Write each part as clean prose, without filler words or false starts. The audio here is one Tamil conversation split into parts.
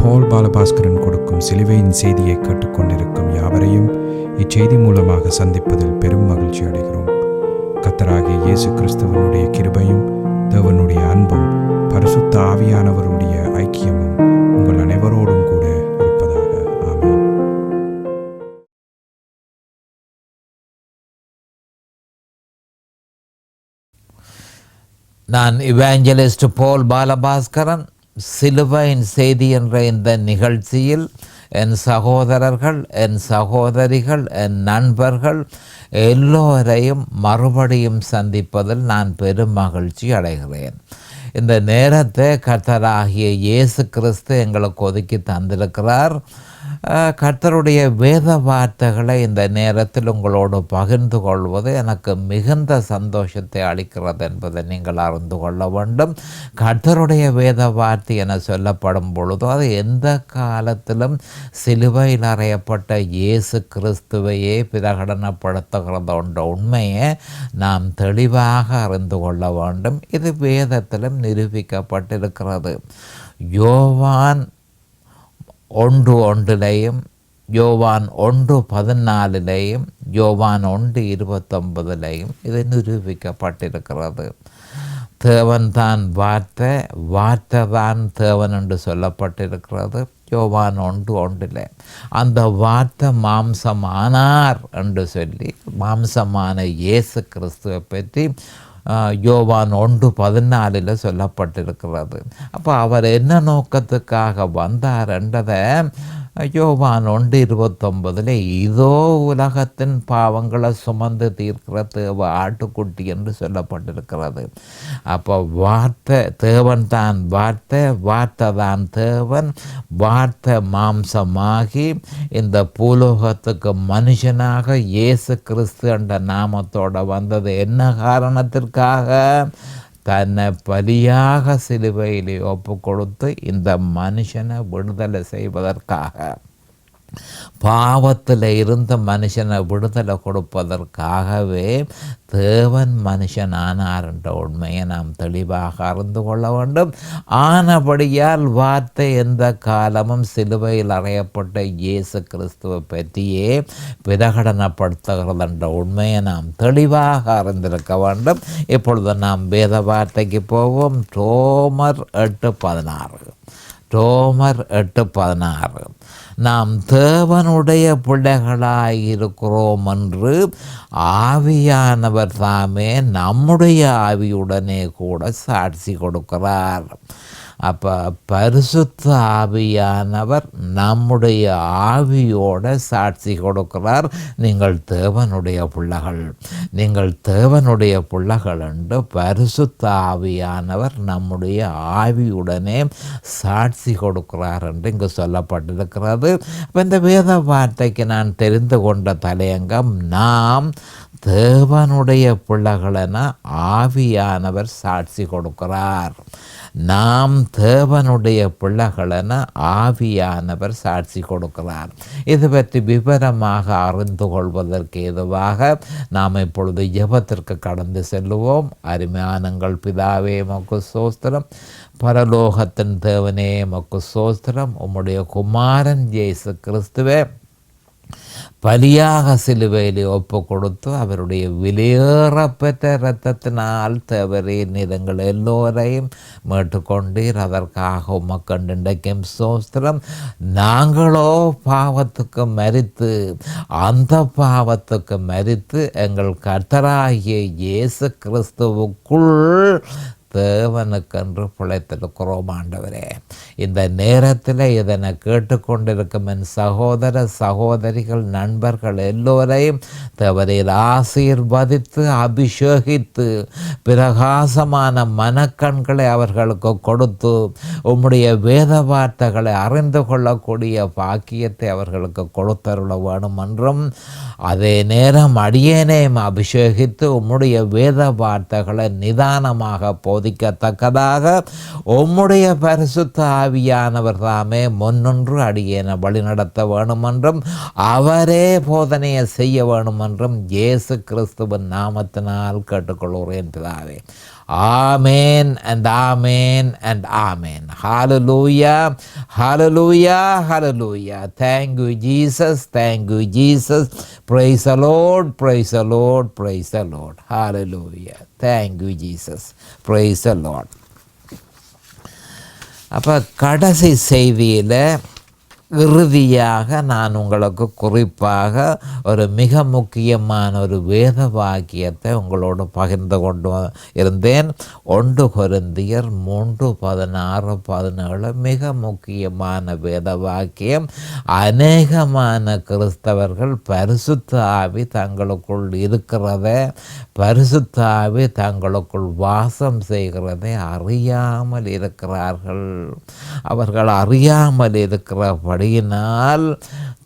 பால் பாலபாஸ்கரன் கொடுக்கும் சிலுவையின் செய்தியை கேட்டுக்கொண்டிருக்கும் யாவரையும் இச்செய்தி மூலமாக சந்திப்பதில் பெரும் மகிழ்ச்சி அடைகிறோம். கர்த்தராகிய இயேசு கிறிஸ்துவனுடைய கிருபையும் தேவனுடைய அன்பும் பரிசுத்த ஆவியானவருடைய ஐக்கியமும் உங்கள் அனைவரோடும் கூட இருப்பதாக. ஆமென். நான் இவாஞ்சலிஸ்ட் பால் பாலபாஸ்கரன். சிலுவையின் செய்தி என்ற இந்த நிகழ்ச்சியில் என் சகோதரர்கள், என் சகோதரிகள், என் நண்பர்கள் எல்லோரையும் மறுபடியும் சந்திப்பதில் நான் பெரும் மகிழ்ச்சி அடைகிறேன். இந்த நேரத்தை கர்த்தராகிய இயேசு கிறிஸ்து எங்களுக்கு ஒதுக்கி தந்திருக்கிறார். கர்த்தருடைய வேத வார்த்தைகளை இந்த நேரத்தில் உங்களோடு பகிர்ந்து கொள்வது எனக்கு மிகுந்த சந்தோஷத்தை அளிக்கிறது என்பதை நீங்கள் அறிந்து கொள்ள வேண்டும். கர்த்தருடைய வேத வார்த்தை என சொல்லப்படும் பொழுது அது எந்த காலத்திலும் சிலுவையில் அறையப்பட்ட இயேசு கிறிஸ்துவையே பிரகடனப்படுத்துகிறது என்ற உண்மையை நாம் தெளிவாக அறிந்து கொள்ள வேண்டும். இது வேதத்திலும் நிரூபிக்கப்பட்டிருக்கிறது. யோவான் 1:1 யோவான் 1:14 யோவான் 1:29 இது நிரூபிக்கப்பட்டிருக்கிறது. தேவன் தான் வார்த்தை, வார்த்தை தான் தேவன் என்று சொல்லப்பட்டிருக்கிறது. யோவான் 1:1 அந்த வார்த்தை மாம்சமானார் என்று சொல்லி மாம்சமான இயேசு கிறிஸ்துவை பற்றி யோவான் 1:14 சொல்லப்பட்டிருக்கிறது. அப்போ அவர் என்ன நோக்கத்துக்காக வந்தார் என்றதை யோவான் 1:29 இதோ உலகத்தின் பாவங்களை சுமந்து தீர்க்கிற தேவ ஆட்டுக்குட்டி என்று சொல்லப்பட்டிருக்கிறது. அப்போ வார்த்தை தேவன் தான் வார்த்தை, வார்த்தை தான் தேவன், வார்த்தை மாம்சமாகி இந்த பூலோகத்துக்கு மனுஷனாக இயேசு கிறிஸ்து என்ற நாமத்தோடு வந்தது என்ன காரணத்திற்காக? தன்னை பலியாக சிலுவையிலே ஒப்பு கொடுத்து இந்த மனுஷனை விடுதலை செய்வதற்காக, பாவத்தில் இருந்த மனுஷனை விடுதலை கொடுப்பதற்காகவே தேவன் மனுஷனானார் என்ற உண்மையை நாம் தெளிவாக அறிந்து கொள்ள வேண்டும். ஆனபடியால் வார்த்தை எந்த காலமும் சிலுவையில் அறையப்பட்ட இயேசு கிறிஸ்துவை பற்றியே பிரகடனப்படுத்துகிறது என்ற உண்மையை நாம் தெளிவாக அறிந்திருக்க வேண்டும். இப்பொழுது நாம் வேத வார்த்தைக்கு போவோம். ரோமர் 8:16 நாம் தேவனுடைய பிள்ளைகளாய் இருக்கிறோம் என்று ஆவியானவர் தாமே நம்முடைய ஆவியுடனே கூட சாட்சி கொடுக்கிறார். அப்போ பரிசுத்த ஆவியானவர் நம்முடைய ஆவியோட சாட்சி கொடுக்கிறார். நீங்கள் தேவனுடைய பிள்ளைகள், நீங்கள் தேவனுடைய பிள்ளைகள் என்று பரிசுத்த ஆவியானவர் நம்முடைய ஆவியுடனே சாட்சி கொடுக்கிறார் என்று இங்கு சொல்லப்பட்டிருக்கிறது. இப்போ இந்த வேத வார்த்தைக்கு நான் தெரிந்து கொண்ட தலையங்கம், நாம் தேவனுடைய பிள்ளைகளென ஆவியானவர் சாட்சி கொடுக்கிறார். நாம் தேவனுடைய பிள்ளைகளென ஆவியானவர் சாட்சி கொடுக்கிறார். இது பற்றி விவரமாக அறிந்து கொள்வதற்கு ஏதுவாக நாம் இப்பொழுது ஜெபத்திற்கு கடந்து செல்லுவோம். அருமையானங்கள் பிதாவே உமக்கு ஸ்தோத்திரம், பரலோகத்தின் தேவனே உமக்கு ஸ்தோத்திரம். உம்முடைய குமாரன் இயேசு கிறிஸ்துவே பலியாக சிலுவையிலே ஒப்பு கொடுத்து அவருடைய விலையேறப்பெற்ற இரத்தத்தினால் தேவரே நிறங்கள் எல்லோரையும் மீட்டுக்கொண்டீர். அதற்காக உமக்கண்டு இன்றைக்கும் ஸ்தோத்திரம். நாங்களோ பாவத்துக்கு மரித்து, அந்த பாவத்துக்கு மரித்து எங்கள் கர்த்தராகிய இயேசு கிறிஸ்துவுக்குள் தேவனுக்கென்று பிழைத்திருக்கிறோம். ஆண்டவரே, இந்த நேரத்தில் இதனை கேட்டுக்கொண்டிருக்கும் என் சகோதர சகோதரிகள், நண்பர்கள் எல்லோரையும் தேவரீர் ஆசீர்வதித்து அபிஷேகித்து பிரகாசமான மனக்கண்களை அவர்களுக்கு கொடுத்து உம்முடைய வேத வார்த்தைகளை அறிந்து கொள்ளக்கூடிய பாக்கியத்தை அவர்களுக்கு கொடுத்தருள வேணும் என்றும், அதே நேரம் அடியேனையும் அபிஷேகித்து உம்முடைய வேத வார்த்தைகளை நிதானமாக போதிக்கத்தக்கதாக உம்முடைய பரிசுத்த ஆவியானவர் தாமே முன்னின்று அடியேனை வழிநடத்த வேணுமென்றும் அவரே போதனையை செய்ய வேணுமென்றும் இயேசு கிறிஸ்துவின் நாமத்தினால் கேட்டுக்கொள்கிறேன் பிதாவே. Amen and amen and amen. Hallelujah, hallelujah, hallelujah. Thank you, Jesus. Thank you, Jesus. Praise the Lord, praise the Lord, praise the Lord. Hallelujah. Thank you, Jesus. Praise the Lord. அப்போ கடைசி செய்தியில் இறுதியாக நான் உங்களுக்கு குறிப்பாக ஒரு மிக முக்கியமான ஒரு வேத வாக்கியத்தை உங்களோடு பகிர்ந்து கொண்டு இருந்தேன். 1 கொரிந்தியர் 3:16-17 மிக முக்கியமான வேத வாக்கியம். அநேகமான கிறிஸ்தவர்கள் பரிசுத்த ஆவி தங்களுக்குள் இருக்கிறத, பரிசுத்த ஆவி தங்களுக்குள் வாசம் செய்கிறதை அறியாமல் இருக்கிறார்கள். அவர்கள் அறியாமல் இருக்கிறபடியினால்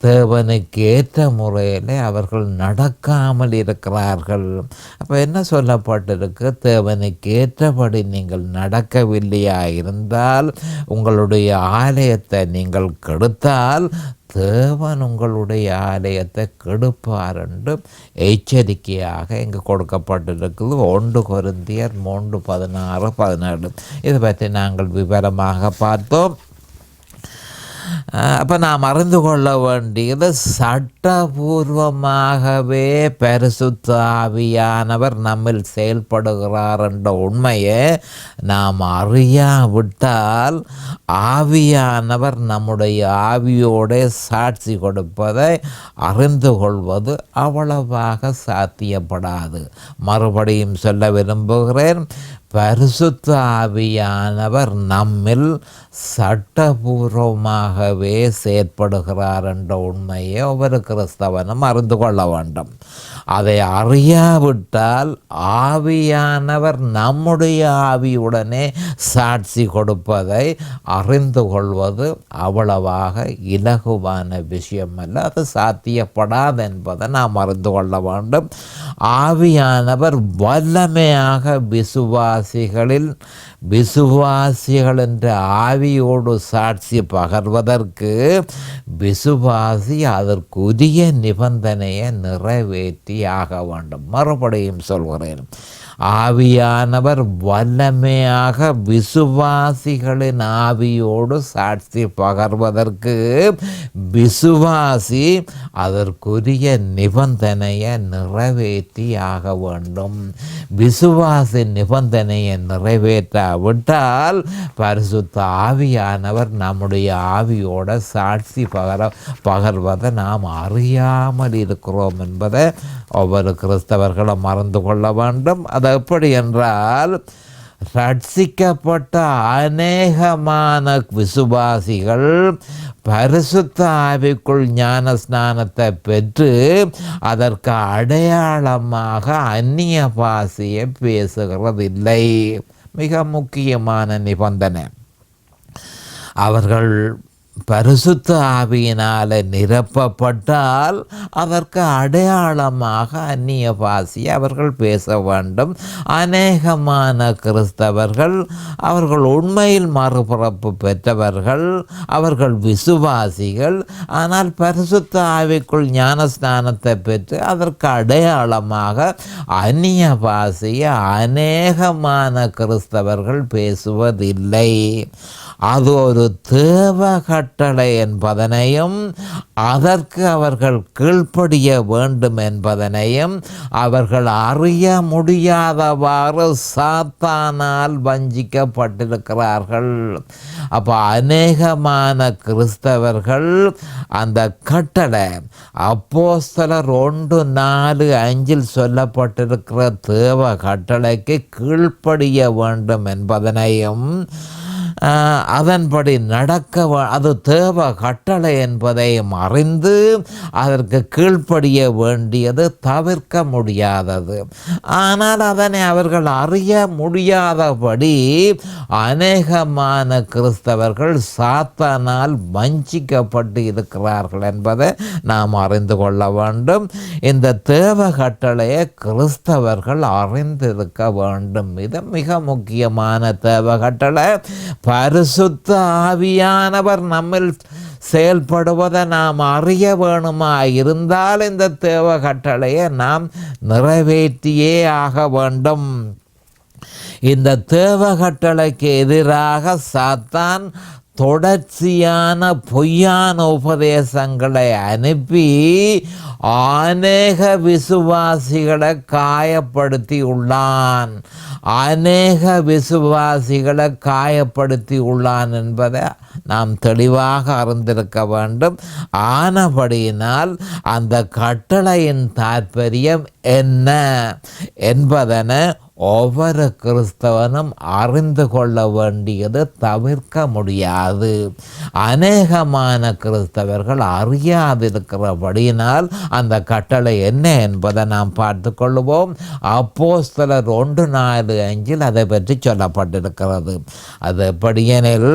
தேவனுக்கு ஏற்ற முறையில் அவர்கள் நடக்காமல் இருக்கிறார்கள். அப்போ என்ன சொல்லப்பட்டிருக்கு? தேவனுக்கு ஏற்றபடி நீங்கள் நடக்கவில்லையா இருந்தால், உங்களுடைய ஆலயத்தை நீங்கள் கெடுத்தால் தேவன் உங்களுடைய ஆலயத்தை கெடுப்பார் என்று எச்சரிக்கையாக இங்கு கொடுக்கப்பட்டிருக்குது. 1 கொரிந்தியர் 3:16-17 இதை பற்றி நாங்கள் விவரமாக பார்த்தோம். அப்போ நாம் அறிந்து கொள்ள வேண்டியது, சட்டபூர்வமாகவே பரிசுத்த ஆவியானவர் நம்மில் செயல்படுகிறார் என்ற உண்மையை நாம் அறியாவிட்டால் ஆவியானவர் நம்முடைய ஆவியோட சாட்சி கொடுப்பதை அறிந்து கொள்வது அவ்வளவாக சாத்தியப்படாது. மறுபடியும் சொல்ல விரும்புகிறேன், பரிசுத்த ஆவியானவர் நம்மில் சட்டபூர்வமாகவே செயற்படுகிறார் என்ற உண்மையை ஒவ்வொரு கிறிஸ்தவனும் அறிந்து கொள்ள வேண்டும். அதை அறியாவிட்டால் ஆவியானவர் நம்முடைய ஆவியுடனே சாட்சி கொடுப்பதை அறிந்து கொள்வது அவ்வளவாக இலகுவான விஷயம் அல்ல. அது சாத்தியப்படாது என்பதை நாம் அறிந்து கொள்ள வேண்டும். ஆவியானவர் வல்லமையாக விசுவாசிகள் என்ற ஆவியோடு சாட்சி பகர்வதற்கு விசுவாசி அதற்குரிய நிபந்தனையை நிறைவேற்றி ஆக வேண்டும். மறுபடியும் சொல்கிறேன், ஆவியானவர் வல்லமையாக விசுவாசிகளின் ஆவியோடு சாட்சி பகர்வதற்கு விசுவாசி அதற்குரிய நிபந்தனையை நிறைவேற்றி ஆக வேண்டும். விசுவாசி நிபந்தனையை நிறைவேற்றாவிட்டால் பரிசுத்த ஆவியானவர் நம்முடைய ஆவியோட சாட்சி பகர்வதை நாம் அறியாமல் இருக்கிறோம் என்பதை ஒவ்வொரு கிறிஸ்தவர்களும் மறந்து கொள்ள வேண்டும். அது எப்படி என்றால், ரட்சிக்கப்பட்ட அநேகமான விசுவாசிகள் பரிசுத்த ஆவிக்குள் ஞான ஸ்நானத்தை பெற்று அதற்கு அடையாளமாக அந்நிய பாஷையை பேசுகிறதில்லை. மிக முக்கியமான நிபந்தனை. அவர்கள் பரிசுத்த ஆவியினால் நிரப்பப்பட்டால் அதற்கு அடையாளமாக அந்நிய பாஷையை அவர்கள் பேச வேண்டும். அநேகமான கிறிஸ்தவர்கள் அவர்கள் உண்மையில் மறுபிறப்பு பெற்றவர்கள், அவர்கள் விசுவாசிகள், ஆனால் பரிசுத்த ஆவிக்குள் ஞான ஸ்நானத்தை பெற்று அதற்கு அடையாளமாக அந்நிய பாஷையை அநேகமான கிறிஸ்தவர்கள் பேசுவதில்லை. அது ஒரு தேவ கட்டளை என்பதனையும் அதற்கு அவர்கள் கீழ்ப்படிய வேண்டும் என்பதனையும் அவர்கள் அறிய முடியாதவாறு சாத்தானால் வஞ்சிக்கப்பட்டிருக்கிறார்கள். அப்போ அநேகமான கிறிஸ்தவர்கள் அந்த கட்டளை அப்போஸ்தலர் 1:4-5 சொல்லப்பட்டிருக்கிற தேவ கட்டளைக்கு கீழ்ப்படிய வேண்டும் என்பதனையும் அதன்படி நடக்க அது தேவ கட்டளை என்பதையும் அறிந்து அதற்கு கீழ்ப்படிய வேண்டியது தவிர்க்க முடியாதது. ஆனால் அதனை அவர்கள் அறிய முடியாதபடி அநேகமான கிறிஸ்தவர்கள் சாத்தானால் வஞ்சிக்கப்பட்டு இருக்கிறார்கள் என்பதை நாம் அறிந்து கொள்ள வேண்டும். இந்த தேவ கட்டளையை கிறிஸ்தவர்கள் அறிந்திருக்க வேண்டும். இது மிக முக்கியமான தேவ கட்டளை. பரிசுத்த ஆவியானவர் நம்மில் செயல்படுவதை நாம் அறிய வேணுமா இருந்தால் இந்த தேவ கட்டளையை நாம் நிறைவேற்றியே ஆக வேண்டும். இந்த தேவ கட்டளைக்கு எதிராக சாத்தான் தொடர்ச்சியான பொய்யான உபதேசங்களை அனுப்பி அநேக விசுவாசிகளை காயப்படுத்தி உள்ளான். அநேக விசுவாசிகளை காயப்படுத்தி உள்ளான் என்பதை நாம் தெளிவாக அறிந்திருக்க வேண்டும். ஆனபடியினால் அந்த கட்டளையின் தாற்பயம் என்ன என்பதனை ஒவ்வொரு கிறிஸ்தவனும் அறிந்து கொள்ள வேண்டியது தவிர்க்க முடியாது. அநேகமான கிறிஸ்தவர்கள் அறியாதிருக்கிறபடியினால் அந்த கட்டளை என்ன என்பதை நாம் பார்த்து கொள்வோம். அப்போஸ்தலர் 1:4-5 அதை பற்றி சொல்லப்பட்டிருக்கிறது. அது எப்படியெனில்,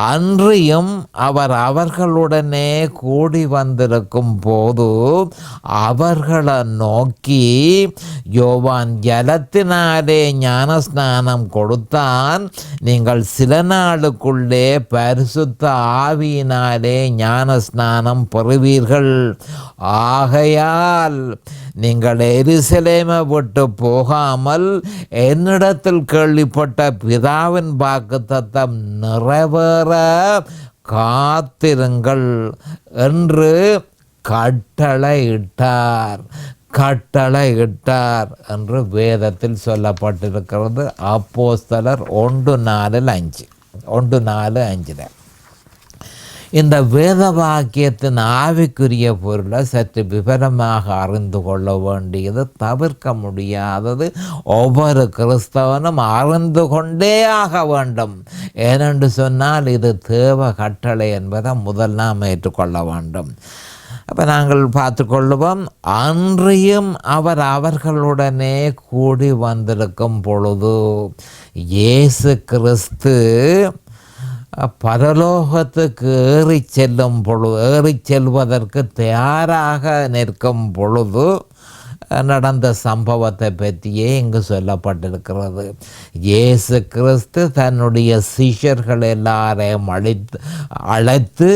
அன்றியும் அவர் அவர்களுடனே கூடி வந்திருக்கும் போது அவர்களை நோக்கி, யோவான் ஜலத்தினாலே ஞானஸ்நானம் கொடுத்தான், நீங்கள் சில நாளுக்குள்ளே பரிசுத்த ஆவியினாலே ஞானஸ்நானம் பெறுவீர்கள். ஆகையால் நீங்கள் எருசலேமை விட்டு போகாமல் என்னிடத்தில் கேள்விப்பட்ட பிதாவின் வாக்குத்தத்தம் நிறைவேற காத்திருங்கள் என்று கட்டளையிட்டார் என்று வேதத்தில் சொல்லப்பட்டிருக்கிறது. அப்போஸ்தலர் 1:4-5. இந்த வேத வாக்கியத்தின் ஆவிக்குரிய பொருளை சற்று விவரமாக அறிந்து கொள்ள வேண்டியது தவிர்க்க முடியாதது. ஒவ்வொரு கிறிஸ்தவனும் அறிந்து கொண்டே ஆக வேண்டும். ஏனென்று சொன்னால் இது தேவ கட்டளை என்பதை முதல் நாம் ஏற்றுக்கொள்ள வேண்டும். அப்போ நாங்கள் பார்த்து கொள்ளுவோம். அன்றியும் அவர் அவர்களுடனே கூடி வந்திருக்கும் பொழுது, இயேசு கிறிஸ்து பரலோகத்துக்கு ஏறி செல்வதற்கு தயாராக நிற்கும் பொழுது நடந்த சம்பவத்தை பற்றியே இங்கு சொல்லப்பட்டிருக்கிறது. இயேசு கிறிஸ்து தன்னுடைய சீஷர்கள் எல்லாரையும் அழைத்து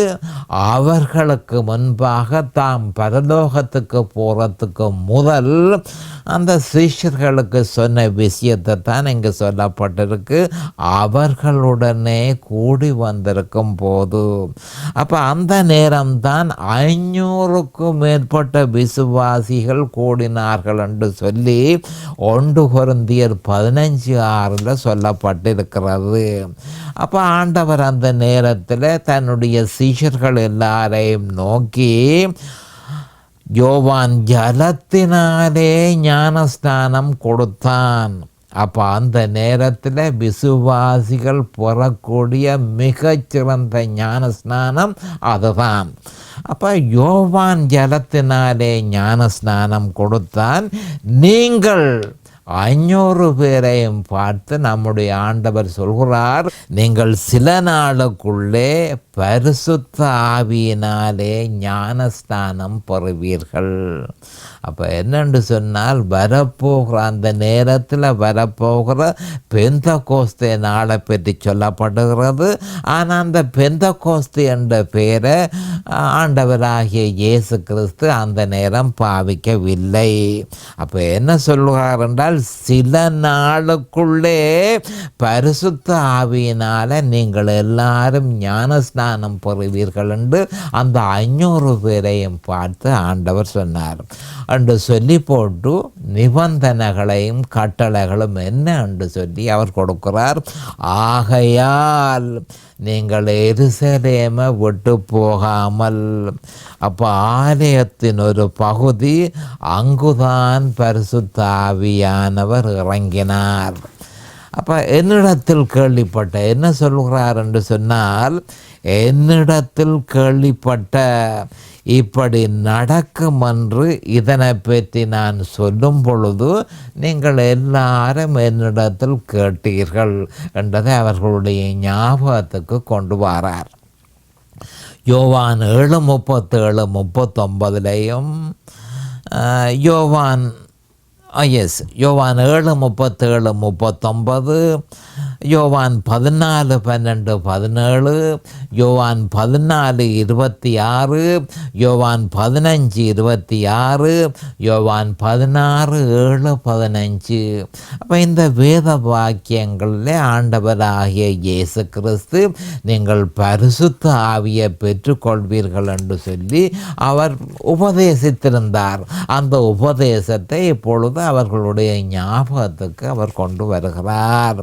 அவர்களுக்கு முன்பாக தாம் பரலோகத்துக்கு போகிறதுக்கு முதல் அந்த சீஷர்களுக்கு சொன்ன விஷயத்தை தான் இங்கு சொல்லப்பட்டிருக்கு. அவர்களுடனே கூடி வந்திருக்கும் போது, அப்போ அந்த நேரம்தான் 500க்கும் மேற்பட்ட விசுவாசிகள் கூடினார்கள் என்று சொல்லி 1 கொரிந்தியர் 15:6 சொல்லப்பட்டிருக்கிறது. அப்போ ஆண்டவர் அந்த நேரத்தில் தன்னுடைய சீஷர்கள் எல்லாரையும் நோக்கி, யோவான் ஜலத்தினாலே ஞானஸ்நானம் கொடுத்தான். அப்போ அந்த நேரத்தில் விசுவாசிகள் பெறக்கூடிய மிகச்சிறந்த ஞானஸ்நானம் அதுதான். அப்போ யோவான் ஜலத்தினாலே ஞானஸ்நானம் கொடுத்தான். நீங்கள் 500 பேரையும் பார்த்து நம்முடைய ஆண்டவர் சொல்கிறார், நீங்கள் சில நாளுக்குள்ளே பரிசுத்த ஆவியினாலே ஞானஸ்நானம் பெறுவீர்கள். அப்போ என்னென்று சொன்னால், வரப்போகிற அந்த நேரத்தில் வரப்போகிற பெந்தகோஸ்தே நாளை பற்றி சொல்லப்படுகிறது. ஆனால் அந்த பெந்தகோஸ்தே என்ற பெயரை ஆண்டவராகிய இயேசு கிறிஸ்து அந்த நேரம் பாவிக்கவில்லை. அப்போ என்ன சொல்லுகிறார் என்றால், சில நாளுக்குள்ளே பரிசுத்த ஆவியினால் நீங்கள் எல்லாரும் ஞானஸ்நானம் பெறுவீர்கள் என்று அந்த 500 பேரையும் பார்த்து ஆண்டவர் சொன்னார் என்று சொல்லி போட்டு நிபந்தனைகளையும் கட்டளைகளும் என்ன என்று சொல்லி அவர் கொடுக்கிறார். ஆகையால் நீங்கள் எருசலேமை விட்டு போகாமல், அப்போ ஆலயத்தின் ஒரு பகுதி அங்குதான் பரிசுத்த ஆவியானவர் இறங்கினார். அப்போ என்னிடத்தில் கேள்விப்பட்ட என்ன சொல்கிறார் என்று சொன்னால், என்னிடத்தில் கேள்விப்பட்ட இப்படி நடக்கும் என்று இதனை பற்றி நான் சொல்லும் பொழுது நீங்கள் எல்லாரும் என்னிடத்தில் கேட்டீர்கள் என்றதை அவர்களுடைய ஞாபகத்துக்கு கொண்டு வரார். யோவான் 7:37-39 யோவான் 7:37-39 யோவான் 14:12-17, யோவான் 14:26, யோவான் 15:26, யோவான் 16:7-15. அப்போ இந்த வேத வாக்கியங்களில் ஆண்டவராகிய இயேசு கிறிஸ்து நீங்கள் பரிசுத்த ஆவியை பெற்றுக்கொள்வீர்கள் என்று சொல்லி அவர் உபதேசித்திருந்தார். அந்த உபதேசத்தை இப்பொழுது அவர்களுடைய ஞாபகத்துக்கு அவர் கொண்டு வருகிறார்.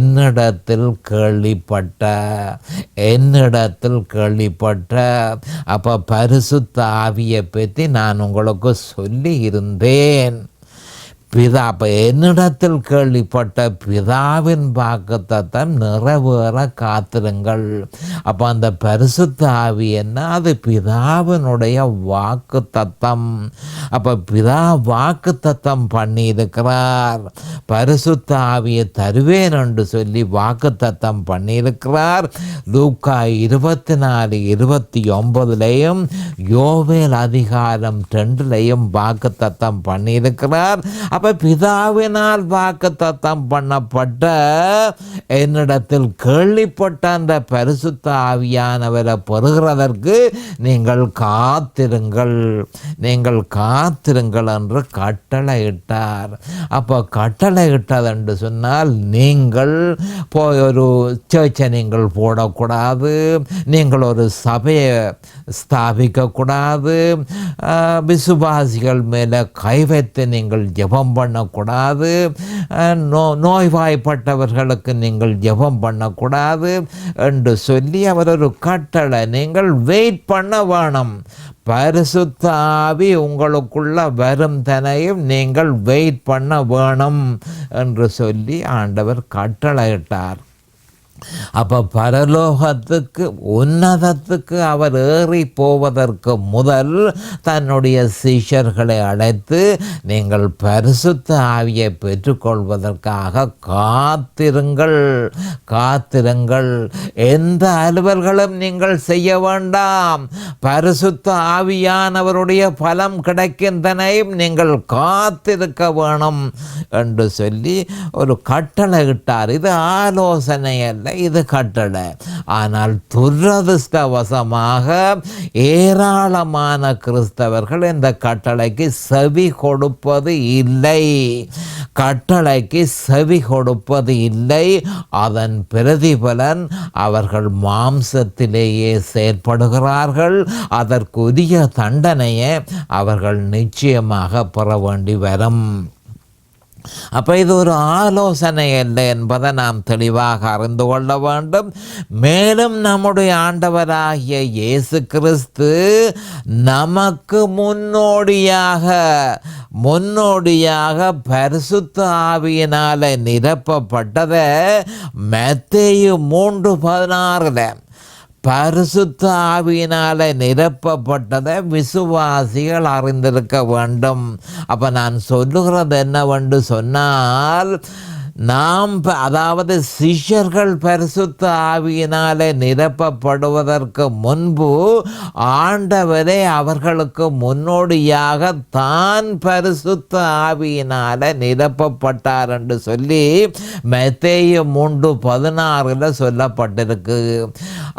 என்னிடத்தில் கேள்விப்பட்ட அப்போ பரிசுத்த ஆவியை பற்றி நான் உங்களுக்கு சொல்லி இருந்தேன். அப்போ என்னிடத்தில் கேள்விப்பட்ட பிதாவின் வாக்குத்தத்தம் நிறைவேற காத்திருங்கள். அப்போ அந்த பரிசுத்த ஆவி என்ன? அது பிதாவினுடைய வாக்குத்தத்தம். அப்போ பிதா வாக்குத்தத்தம் பண்ணியிருக்கிறார். பரிசுத்த ஆவியை தருவேன் என்று சொல்லி வாக்குத்தத்தம் பண்ணியிருக்கிறார். லூக்கா 24:29 யோவேல் அதிகாரம் 2 வாக்குத்தத்தம் பண்ணியிருக்கிறார். அப்போ பிதாவினால் வாக்குத்தத்தம் பண்ணப்பட்ட என்னிடத்தில் கேள்விப்பட்ட அந்த பரிசுத்த ஆவியானவரை பெறுகிறதற்கு நீங்கள் காத்திருங்கள் என்று கட்டளையிட்டார். அப்போ கட்டளையிட்டது என்று சொன்னால் நீங்கள் போய் ஒரு சர்ச்சை நீங்கள் போடக்கூடாது, நீங்கள் ஒரு சபையை ஸ்தாபிக்கக்கூடாது, விசுவாசிகள் மேலே கை வைத்து நீங்கள் ஜெபம் பண்ணக்கூடாது, நோய்வாய்ப்பட்டவர்களுக்கு நீங்கள் ஜெபம் பண்ணக்கூடாது என்று சொல்லி அவர் ஒரு கட்டளை. நீங்கள் வெயிட் பண்ண வேணும். பரிசுத்த ஆவி உங்களுக்குள்ள வரும் தனையும் நீங்கள் வெயிட் பண்ண வேணும் என்று சொல்லி ஆண்டவர் கட்டளையிட்டார். அப்போ பரலோகத்துக்கு உன்னதத்துக்கு அவர் ஏறி போவதற்கு முதல் தன்னுடைய சீஷர்களை அழைத்து நீங்கள் பரிசுத்த ஆவியை பெற்றுக்கொள்வதற்காக காத்திருங்கள். எந்த அலுவல்களும் நீங்கள் செய்ய வேண்டாம். பரிசுத்த ஆவியானவருடைய பலம் கிடைக்கின்றனையும் நீங்கள் காத்திருக்க வேணும் என்று சொல்லி ஒரு கட்டளை இட்டார். இது ஆலோசனை அல்ல, இது கட்டளை. ஆனால் துரதிர்ஷ்டவசமாக ஏராளமான கிறிஸ்தவர்கள் இந்த கட்டளைக்கு செவி கொடுப்பது இல்லை. அதன் பிரதிபலன் அவர்கள் மாம்சத்திலேயே செயற்படுகிறார்கள். அதற்குரிய தண்டனையை அவர்கள் நிச்சயமாக பெற வேண்டி வரும். அப்போ இது ஒரு ஆலோசனை இல்லை என்பதை நாம் தெளிவாக அறிந்து கொள்ள வேண்டும். மேலும் நம்முடைய ஆண்டவராகிய இயேசு கிறிஸ்து நமக்கு முன்னோடியாக பரிசுத்த ஆவியினால் நிரப்பப்பட்டதை மத்தேயு 3:16 பரிசுத்த ஆவியினால் நிரப்பப்பட்டதை விசுவாசிகள் அறிந்திருக்க வேண்டும். அப்போ நான் சொல்லுகிறது என்னவென்று சொன்னால், அதாவது சிஷ்யர்கள் பரிசுத்த ஆவியினாலே நிரப்பப்படுவதற்கு முன்பு ஆண்டவரே அவர்களுக்கு முன்னோடியாக தான் பரிசுத்த ஆவியினாலே நிரப்பப்பட்டார் என்று சொல்லி மத்தேயு 3:16 சொல்லப்பட்டிருக்கு.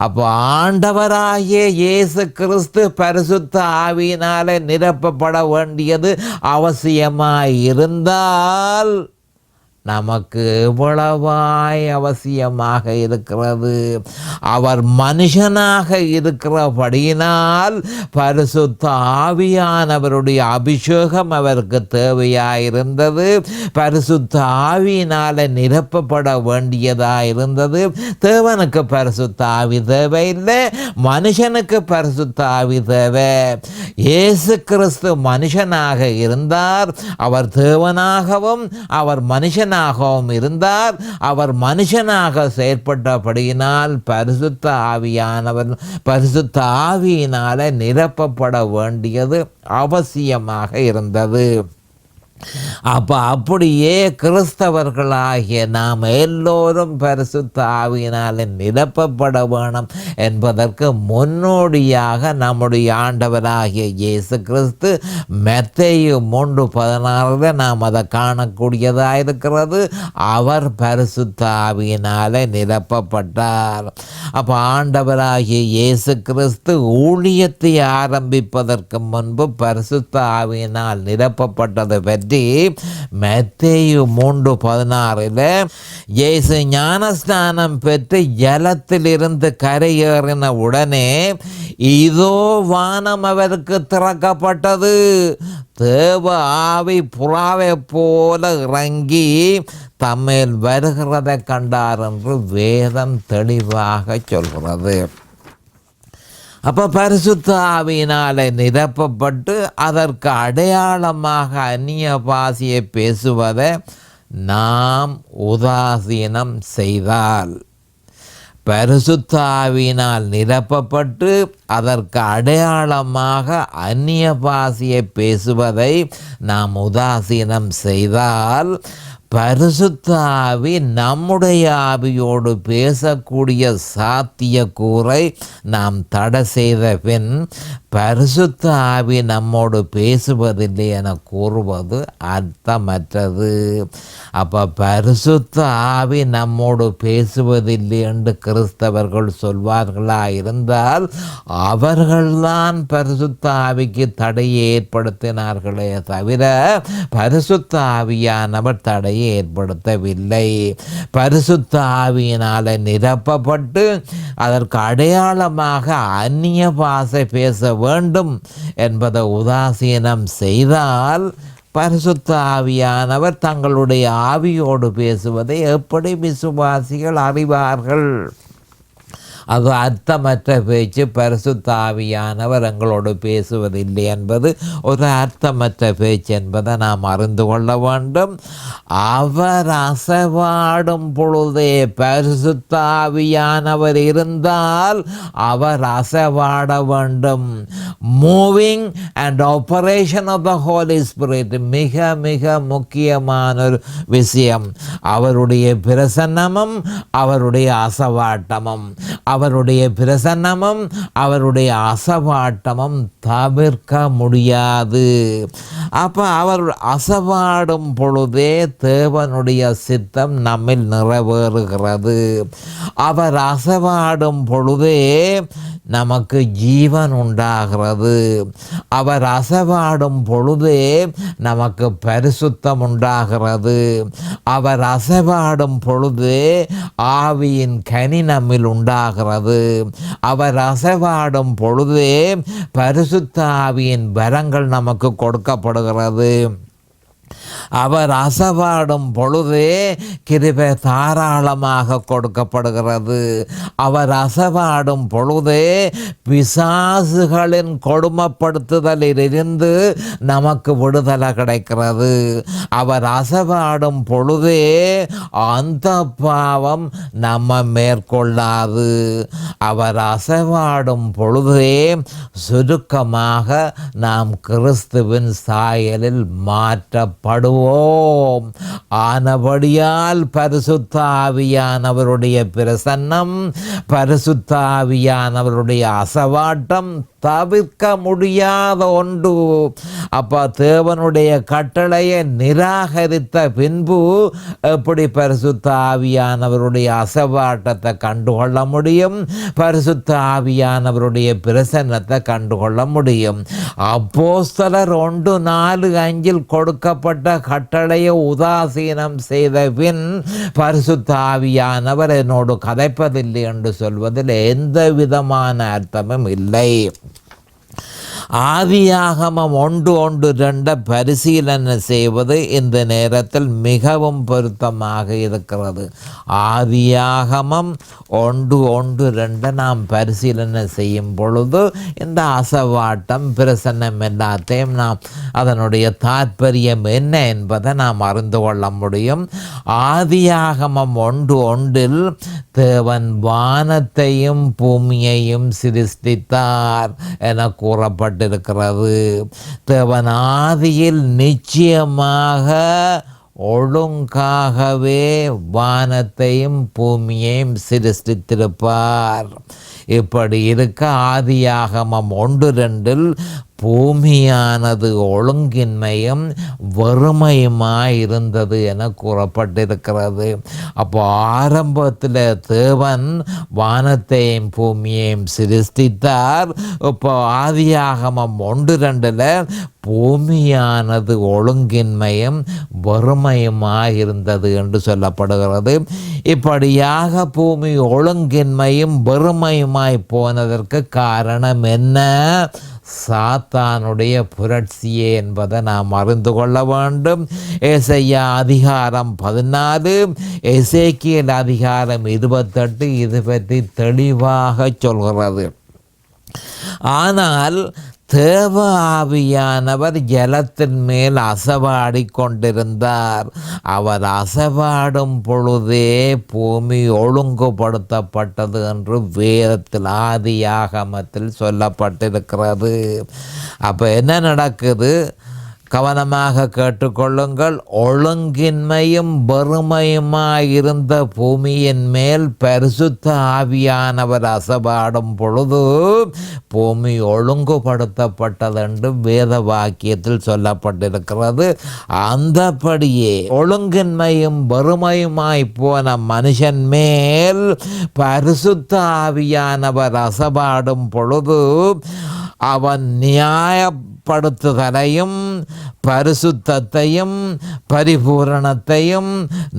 அப்போ ஆண்டவராகிய இயேசு கிறிஸ்து பரிசுத்த ஆவியினாலே நிரப்பப்பட வேண்டியது அவசியமாய் இருந்தால் நமக்கு எவ்வளவாய் அவசியமாக இருக்கிறது. அவர் மனுஷனாக இருக்கிறபடியினால் பரிசுத்த ஆவியானவருடைய அபிஷேகம் அவருக்கு தேவையாயிருந்தது. பரிசுத்த ஆவியினால் நிரப்பப்பட வேண்டியதாயிருந்தது. தேவனுக்கு பரிசுத்த ஆவி தேவையில்லை, மனுஷனுக்கு பரிசுத்த ஆவி தேவை. இயேசு கிறிஸ்து மனுஷனாக இருந்தார், அவர் தேவனாகவும் அவர் மனுஷனாகவும் இருந்தார். அவர் மனுஷனாக செயற்பட்டபடியினால் பரிசுத்த ஆவியினால நிரப்பப்பட வேண்டியது அவசியமாக இருந்தது. அப்போ அப்படியே கிறிஸ்தவர்களாகிய நாம் எல்லோரும் பரிசுத்த ஆவியினால் நிரப்பப்பட வேணும் என்பதற்கு முன்னோடியாக நம்முடைய ஆண்டவராகிய இயேசு கிறிஸ்து மத்தேயு 3:16 நாம் அதை காணக்கூடியதாக இருக்கிறது. அவர் பரிசுத்த ஆவியினால் நிரப்பப்பட்டார். அப்போ ஆண்டவராகிய இயேசு கிறிஸ்து ஊழியத்தை ஆரம்பிப்பதற்கு முன்பு பரிசுத்த ஆவியினால் நிரப்பப்பட்டது பற்றி மத்தேயு 3:16 இயேசு ஞானஸ்நானம் பெற்று ஜலத்திலிருந்து கரையேறின உடனே இதோ வானம் அவருக்கு திறக்கப்பட்டது, தேவ ஆவி புறாவை போல இறங்கி தம்மேல் வருகிறதை கண்டார் என்று வேதம் தெளிவாக சொல்கிறது. அப்போ பரிசுத்த ஆவியினால் நிரப்பப்பட்டு அதற்கு அடையாளமாக அந்நிய பாஷையை பேசுவதை நாம் உதாசீனம் செய்தால், பரிசுத்த ஆவியினால் நிரப்பப்பட்டு அதற்கு அடையாளமாக அந்நிய பாஷையை பேசுவதை நாம் உதாசீனம் செய்தால், பரிசுத்த ஆவி நம்முடைய ஆவியோடு பேசக்கூடிய சாத்தியக்கூறை நாம் தடை செய்த பின் பரிசுத்த ஆவி நம்மோடு பேசுவதில்லை என கூறுவது அர்த்தமற்றது. அப்போ பரிசுத்த ஆவி நம்மோடு பேசுவதில்லை என்று கிறிஸ்தவர்கள் சொல்வார்களா இருந்தால் அவர்கள்தான் பரிசுத்த ஆவிக்கு தடையை ஏற்படுத்தினார்களே தவிர பரிசுத்த ஆவியானவர் தடையை ஏற்படுத்தவில்லை. பரிசுத்த ஆவியினால் நிரப்பப்பட்டு அதற்கு அடையாளமாக அந்நிய பாஷை பேச வேண்டும் என்பதை உதாசீனம் செய்தால் பரிசுத்த ஆவியானவர் தங்களுடைய ஆவியோடு பேசுவதை எப்படி விசுவாசிகள் அறிவார்கள்? அது அர்த்தமற்ற பேச்சு. பரிசுத்த ஆவியானவர் எங்களோடு பேசுவதில்லை என்பது ஒரு அர்த்தமற்ற பேச்சு என்பதை நாம் அறிந்து கொள்ள வேண்டும். அவர் அசைவாடும் பொழுதே பரிசுத்த ஆவியானவர் இருந்தால் அவர் அசைவாட வேண்டும். Moving and operation of the holy spirit மிக மிக முக்கியமான ஒரு விஷயம். அவருடைய பிரசன்னமும் அவருடைய அசைவாட்டமும், அவருடைய பிரசன்னமும் அவருடைய அசைவாட்டமும் தவிர்க்க முடியாது. அப்போ அவர் அசைவாடும் பொழுதே தேவனுடைய சித்தம் நம்மில் நிறைவேறுகிறது. அவர் அசைவாடும் பொழுதே நமக்கு ஜீவன் உண்டாகிறது. அவர் அசைவாடும் பொழுதே நமக்கு பரிசுத்தம் உண்டாகிறது. அவர் அசைவாடும் பொழுதே ஆவியின் கனி நம்மில் உண்டாகிறது. அவர் அசைவாடும் பொழுதே பரிசுத்த ஆவியின் வரங்கள் நமக்கு கொடுக்கப்படுகிறது. அவர் அசைவாடும் பொழுதே கிருபை தாராளமாக கொடுக்கப்படுகிறது. அவர் அசைவாடும் பொழுதே பிசாசுகளின் கொடுமைப்படுத்துதலில் இருந்து நமக்கு விடுதலை கிடைக்கிறது. அவர் அசைவாடும் பொழுதே அந்த பாவம் நம்ம மேற்கொள்ளாது. அவர் அசைவாடும் பொழுதே சுருக்கமாக நாம் கிறிஸ்துவின் சாயலில் மாற்றப்படுவோம். ஆனபடியால் பரிசுத்த ஆவியானவருடைய பிரசன்னம், பரிசுத்த ஆவியானவருடைய அசைவாட்டம் தவிர்க்க முடியாத ஒன்று. அப்போ தேவனுடைய கட்டளையை நிராகரித்த பின்பு எப்படி பரிசுத்த ஆவியானவருடைய அசைவாட்டத்தை கண்டுகொள்ள முடியும்? பரிசுத்த ஆவியானவருடைய பிரசன்னத்தை கண்டுகொள்ள முடியும். அப்போஸ்தலர் 1:4-5 கொடுக்கப்பட்ட கட்டளையை உதாசீனம் செய்த பின் பரிசுத்த ஆவியானவர் என்னோடு கதைப்பதில்லை என்று சொல்வதில் எந்த விதமான அர்த்தமும் இல்லை. ஆதியாகமம் 1:1-2 பரிசீலனை செய்வது இந்த நேரத்தில் மிகவும் பொருத்தமாக இருக்கிறது. ஆதியாகமம் 1:1-2 நாம் பரிசீலனை செய்யும் பொழுது இந்த அசைவாட்டம் பிரசன்னம் எல்லாத்தையும் நாம் அதனுடைய தாற்பயம் என்ன என்பதை நாம் அறிந்து கொள்ள முடியும். ஆதியாகமம் 1:1 தேவன் வானத்தையும் பூமியையும் சிருஷ்டித்தார் என கூறப்பட்ட சொல்லப்பட்டிருக்கிறது. தேவன் ஆதியில் நிச்சயமாக ஒழுங்காகவே வானத்தையும் பூமியையும் சிருஷ்டித்திருப்பார். இப்படி இருக்க ஆதியாகமம் 1:2 பூமியானது ஒழுங்கின்மையும் வறுமையுமாயிருந்தது என கூறப்பட்டிருக்கிறது. அப்போ ஆரம்பத்தில் தேவன் வானத்தையும் பூமியையும் சிருஷ்டித்தார். இப்போ ஆதியாகமம் 1:2 பூமியானது ஒழுங்கின்மையும் வறுமையுமாயிருந்தது என்று சொல்லப்படுகிறது. இப்படியாக பூமி ஒழுங்கின்மையும் வறுமையுமாய் போனதற்கு காரணம் என்ன? சாத்தானுடைய புரட்சியே என்பதை நாம் அறிந்து கொள்ள வேண்டும். ஏசாயா அதிகாரம் 14, எசேக்கியேல் அதிகாரம் 28 இது பற்றி தெளிவாக சொல்கிறது. ஆனால் தேவ ஆவியானவர் ஜலத்தின் மேல் அசைவாடி கொண்டிருந்தார். அவர் அசைவாடும் பொழுதே பூமி ஒழுங்குபடுத்தப்பட்டது என்று வேதத்தில் ஆதியாகமத்தில் சொல்லப்பட்டிருக்கிறது. அப்போ என்ன நடக்குது? கவனமாக கேட்டுக்கொள்ளுங்கள். ஒழுங்கின்மையும் வறுமையுமாயிருந்த பூமியின் மேல் பரிசுத்த ஆவியானவர் அசைவாடும் பொழுது பூமி ஒழுங்குபடுத்தப்பட்டது என்று வேத வாக்கியத்தில் சொல்லப்பட்டிருக்கிறது. அந்தபடியே ஒழுங்கின்மையும் வறுமையுமாய் போன மனுஷன் மேல் பரிசுத்த ஆவியானவர் அசைவாடும் பொழுது அவன் நியாயப்படுத்துதலையும் பரிசுத்தத்தையும் பரிபூரணத்தையும்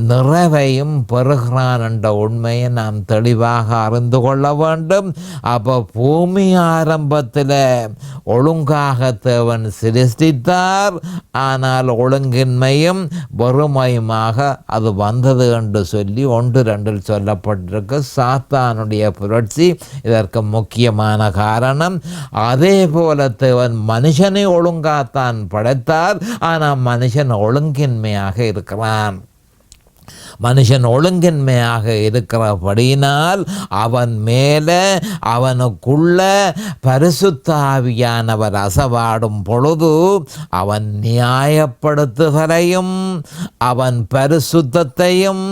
நிறைவையும் பெறுகிறான் என்ற உண்மையை நாம் தெளிவாக அறிந்து கொள்ள வேண்டும். அப்போ பூமி ஆரம்பத்தில் ஒழுங்காக தேவன் சிருஷ்டித்தார். ஆனால் ஒழுங்கின்மையும் வறுமையுமாக அது வந்தது என்று சொல்லி 1:2 சொல்லப்பட்டிருக்கு. சாத்தானுடைய புரட்சி இதற்கு முக்கியமான காரணம். அதே போல தேவன் மனுஷனை ஒழுங்காத்தான் படைத்தார். ஆனால் மனுஷன் ஒழுங்கின்மையாக இருக்கிறான். மனுஷன் ஒழுங்கின்மையாக இருக்கிறபடியினால் அவன் மேலே அவனுக்குள்ள பரிசுத்த ஆவியானவர் அசைவாடும் பொழுது அவன் நியாயப்படுத்துதலையும் அவன் பரிசுத்தத்தையும்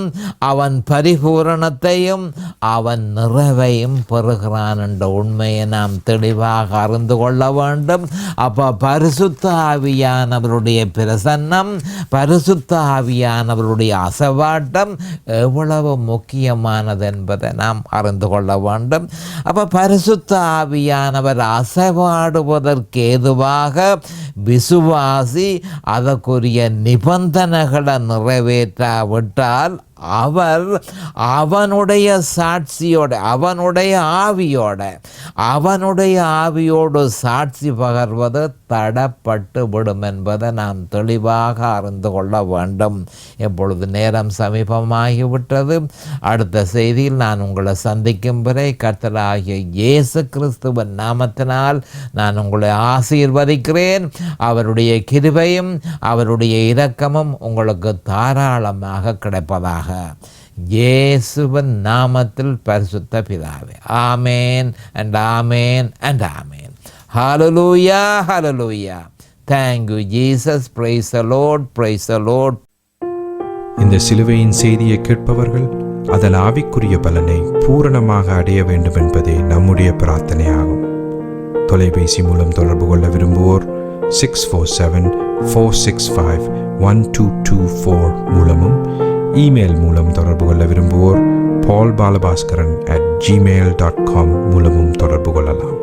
அவன் பரிபூரணத்தையும் அவன் நிறைவையும் பெறுகிறான் என்ற உண்மையை நாம் தெளிவாக அறிந்து கொள்ள வேண்டும். அப்போ பரிசுத்த ஆவியானவருடைய பிரசன்னம், பரிசுத்த ஆவியானவருடைய அசைவாட்டம் எவ்வளவு முக்கியமானது என்பதை நாம் அறிந்து கொள்ள வேண்டும். அப்போ பரிசுத்த ஆவியானவர் அசைவாடுவதற்கு ஏதுவாக விசுவாசி அதற்குரிய நிபந்தனைகளை நிறைவேற்றாவிட்டால் அவர் அவனுடைய சாட்சியோட அவனுடைய ஆவியோடு சாட்சி பகர்வது தடப்பட்டு விடும் என்பதை நாம் தெளிவாக அறிந்து கொள்ள வேண்டும். எப்பொழுது நேரம் சமீபமாகிவிட்டது. அடுத்த செய்தியில் நான் உங்களை சந்திக்கும் வரை கர்த்தராகிய இயேசு கிறிஸ்துவின் நாமத்தினால் நான் உங்களை ஆசீர்வதிக்கிறேன். அவருடைய கிருபையும் அவருடைய இரக்கமும் உங்களுக்கு தாராளமாக கிடைப்பதாக இயேசுவின் நாமத்தில் பரிசுத்த பிதாவே. ஆமேன் and amen and amen. Hallelujah, hallelujah. Thank you Jesus. Praise the Lord, praise the Lord. இந்த சிலுவையின் செய்தியை கேட்பவர்கள் அதன் ஆவிக்குரிய பலனை பூரணமாக அடைய வேண்டும் என்பதே நம்முடைய பிரார்த்தனையாகும். தொலைபேசி மூலம் தொடர்பு கொள்ள விரும்புவோர் 647-465-1224 மூலமும், இமெயில் மூலம் தொடர்பு கொள்ள விரும்புவோர் paulbalabhaskaran@gmail.com மூலமும் தொடர்பு கொள்ளலாம்.